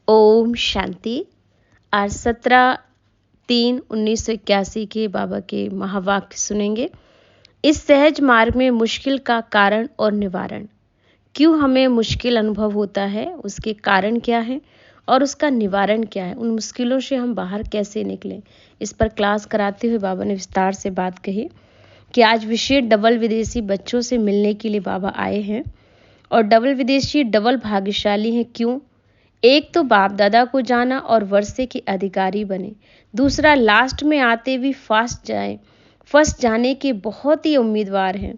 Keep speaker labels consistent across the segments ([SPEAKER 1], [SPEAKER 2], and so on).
[SPEAKER 1] ओम शांति। आज 17/3/1981 के बाबा के महावाक्य सुनेंगे। इस सहज मार्ग में मुश्किल का कारण और निवारण। क्यों हमें मुश्किल अनुभव होता है, उसके कारण क्या है और उसका निवारण क्या है, उन मुश्किलों से हम बाहर कैसे निकलें, इस पर क्लास कराते हुए बाबा ने विस्तार से बात कही कि आज विशेष डबल विदेशी बच्चों से मिलने के लिए बाबा आए हैं और डबल विदेशी डबल भाग्यशाली हैं। क्यों? एक तो बाप दादा को जाना और वर्षे के अधिकारी बने, दूसरा लास्ट में आते भी फर्स्ट जाने के बहुत ही उम्मीदवार हैं।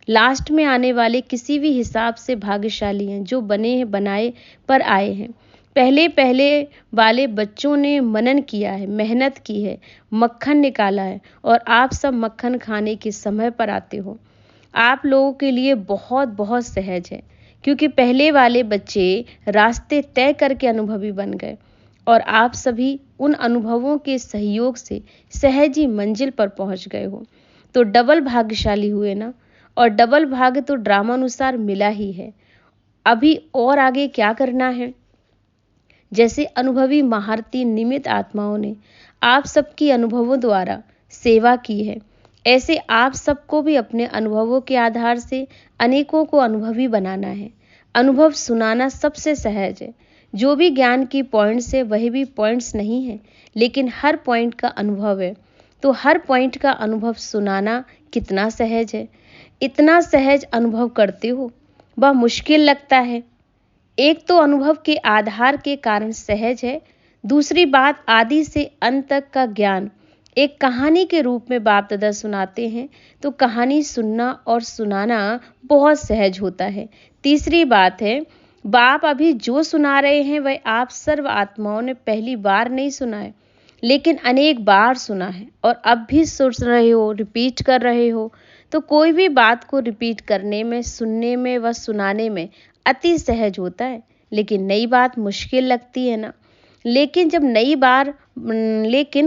[SPEAKER 1] लास्ट में आने वाले किसी भी हिसाब से भाग्यशाली हैं जो बने हैं, बनाए पर आए हैं। पहले वाले बच्चों ने मनन किया है, मेहनत की है, मक्खन निकाला है और आप सब मक्खन खाने के समय पर आते हो। आप लोगों के लिए बहुत बहुत सहज है, क्योंकि पहले वाले बच्चे रास्ते तय करके अनुभवी बन गए और आप सभी उन अनुभवों के सहयोग से सहज ही मंजिल पर पहुंच गए हो। तो डबल भाग्यशाली हुए ना, और डबल भाग्य तो ड्रामा अनुसार मिला ही है। अभी और आगे क्या करना है? जैसे अनुभवी महारथी निमित्त आत्माओं ने आप सबकी अनुभवों द्वारा सेवा की है, ऐसे आप सबको भी अपने अनुभवों के आधार से अनेकों को अनुभवी बनाना है। अनुभव सुनाना सबसे सहज है। जो भी ज्ञान की पॉइंट्स है वही भी पॉइंट्स नहीं है, लेकिन हर पॉइंट का अनुभव है। तो हर पॉइंट का अनुभव सुनाना कितना सहज है। इतना सहज अनुभव करते हो, वह मुश्किल लगता है। एक तो अनुभव के आधार के कारण सहज है, दूसरी बात आदि से अंत तक का ज्ञान एक कहानी के रूप में बाप दादा सुनाते हैं, तो कहानी सुनना और सुनाना बहुत सहज होता है। तीसरी बात है, बाप अभी जो सुना रहे हैं वह आप सर्व आत्माओं ने पहली बार नहीं सुना है, लेकिन अनेक बार सुना है और अब भी सुन रहे हो, रिपीट कर रहे हो। तो कोई भी बात को रिपीट करने में, सुनने में व सुनाने में अति सहज होता है, लेकिन नई बात मुश्किल लगती है ना। लेकिन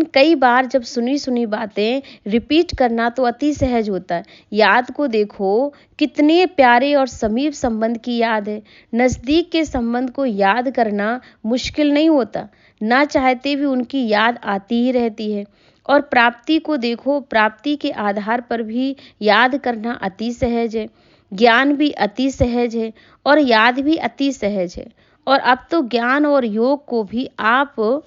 [SPEAKER 1] कई बार जब सुनी बातें रिपीट करना तो अति सहज होता है। याद को देखो, कितने प्यारे और समीप संबंध की याद है। नज़दीक के संबंध को याद करना मुश्किल नहीं होता, ना चाहते भी उनकी याद आती ही रहती है। और प्राप्ति को देखो, प्राप्ति के आधार पर भी याद करना अति सहज है। ज्ञान भी अति सहज है और याद भी अति सहज है। और अब तो ज्ञान और योग को भी आप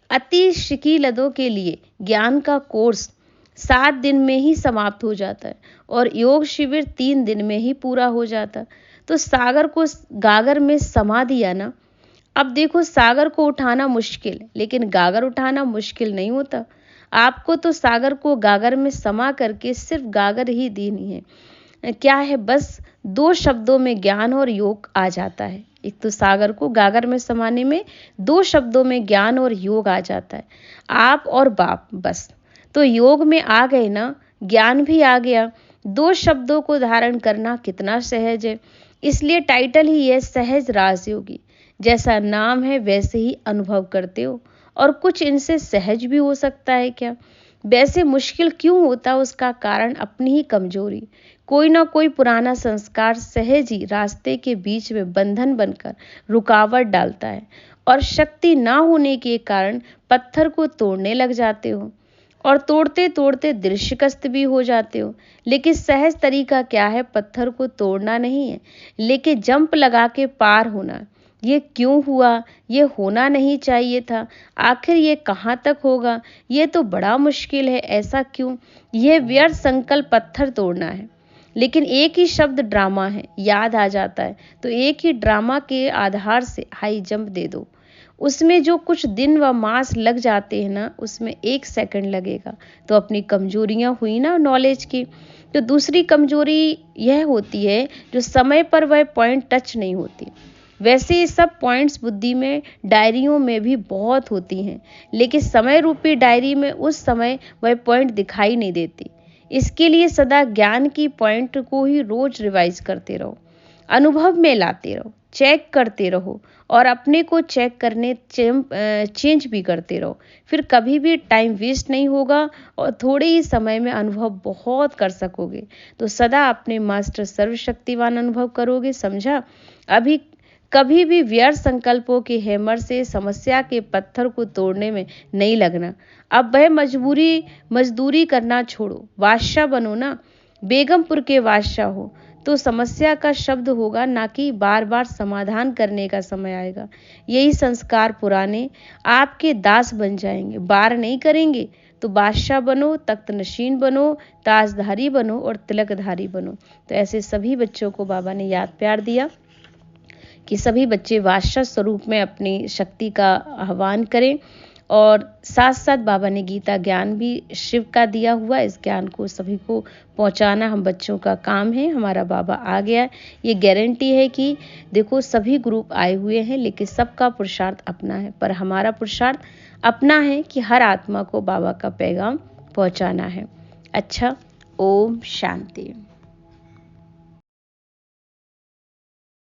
[SPEAKER 1] अति शिकीलदों के लिए ज्ञान का कोर्स 7 दिन में ही समाप्त हो जाता है और योग शिविर 3 दिन में ही पूरा हो जाता। तो सागर को गागर में समा दिया ना। अब देखो, सागर को उठाना मुश्किल, लेकिन गागर उठाना मुश्किल नहीं होता। आपको तो सागर को गागर में समा करके सिर्फ गागर ही देनी है। क्या है, बस 2 शब्दों में ज्ञान और योग आ जाता है। एक तो सागर को गागर में समाने में 2 शब्दों में ज्ञान और योग आ जाता है, आप और बाप, बस। तो योग में आ गए ना, ज्ञान भी आ गया। 2 शब्दों को धारण करना कितना सहज है। इसलिए टाइटल ही है सहज राजयोगी। जैसा नाम है वैसे ही अनुभव करते हो, और कुछ इनसे सहज भी हो सकता है क्या? वैसे मुश्किल क्यों होता, उसका कारण अपनी ही कमजोरी। कोई ना कोई पुराना संस्कार सहज ही रास्ते के बीच में बंधन बनकर रुकावट डालता है, और शक्ति ना होने के कारण पत्थर को तोड़ने लग जाते हो और तोड़ते तोड़ते दृश्यकस्त भी हो जाते हो। लेकिन सहज तरीका क्या है? पत्थर को तोड़ना नहीं है, लेकिन जंप लगा के पार होना। ये क्यों हुआ? ये होना नहीं चाहिए था। आखिर ये कहाँ तक होगा? ये तो बड़ा मुश्किल है, ऐसा क्यों? यह व्यर्थ संकल्प पत्थर तोड़ना है। लेकिन एक ही शब्द ड्रामा है, याद आ जाता है, तो एक ही ड्रामा के आधार से हाई जंप दे दो। उसमें जो कुछ दिन व मास लग जाते हैं ना, उसमें 1 सेकंड लगेगा। तो अपनी कमजोरियां हुई ना नॉलेज की। तो दूसरी कमजोरी यह होती है जो समय पर वह पॉइंट टच नहीं होती। वैसे ये सब पॉइंट्स बुद्धि में, डायरियों में भी बहुत होती हैं, लेकिन समय रूपी डायरी में उस समय वह पॉइंट दिखाई नहीं देती। इसके लिए सदा ज्ञान की पॉइंट को ही रोज रिवाइज करते रहो, अनुभव में लाते रहो, चेक करते रहो और अपने को चेक करने चेंज भी करते रहो। फिर कभी भी टाइम वेस्ट नहीं होगा और थोड़े ही समय में अनुभव बहुत कर सकोगे। तो सदा अपने मास्टर सर्वशक्तिवान अनुभव करोगे, समझा? अभी कभी भी व्यर्थ संकल्पों के हैमर से समस्या के पत्थर को तोड़ने में नहीं लगना। अब वह मजदूरी करना छोड़ो, बादशाह बनो ना। बेगमपुर के बादशाह हो तो समस्या का शब्द होगा, ना कि बार बार समाधान करने का समय आएगा। यही संस्कार पुराने आपके दास बन जाएंगे, बार नहीं करेंगे। तो बादशाह बनो, तख्त नशीन बनो, ताजधारी बनो और तिलकधारी बनो। तो ऐसे सभी बच्चों को बाबा ने याद प्यार दिया कि सभी बच्चे बादशाह स्वरूप में अपनी शक्ति का आह्वान करें। और साथ साथ बाबा ने गीता ज्ञान भी शिव का दिया हुआ, इस ज्ञान को सभी को पहुंचाना हम बच्चों का काम है। हमारा बाबा आ गया है, ये गारंटी है कि देखो सभी ग्रुप आए हुए हैं, लेकिन सबका पुरुषार्थ अपना है। पर हमारा पुरुषार्थ अपना है कि हर आत्मा को बाबा का पैगाम पहुंचाना है। अच्छा, ओम शांति।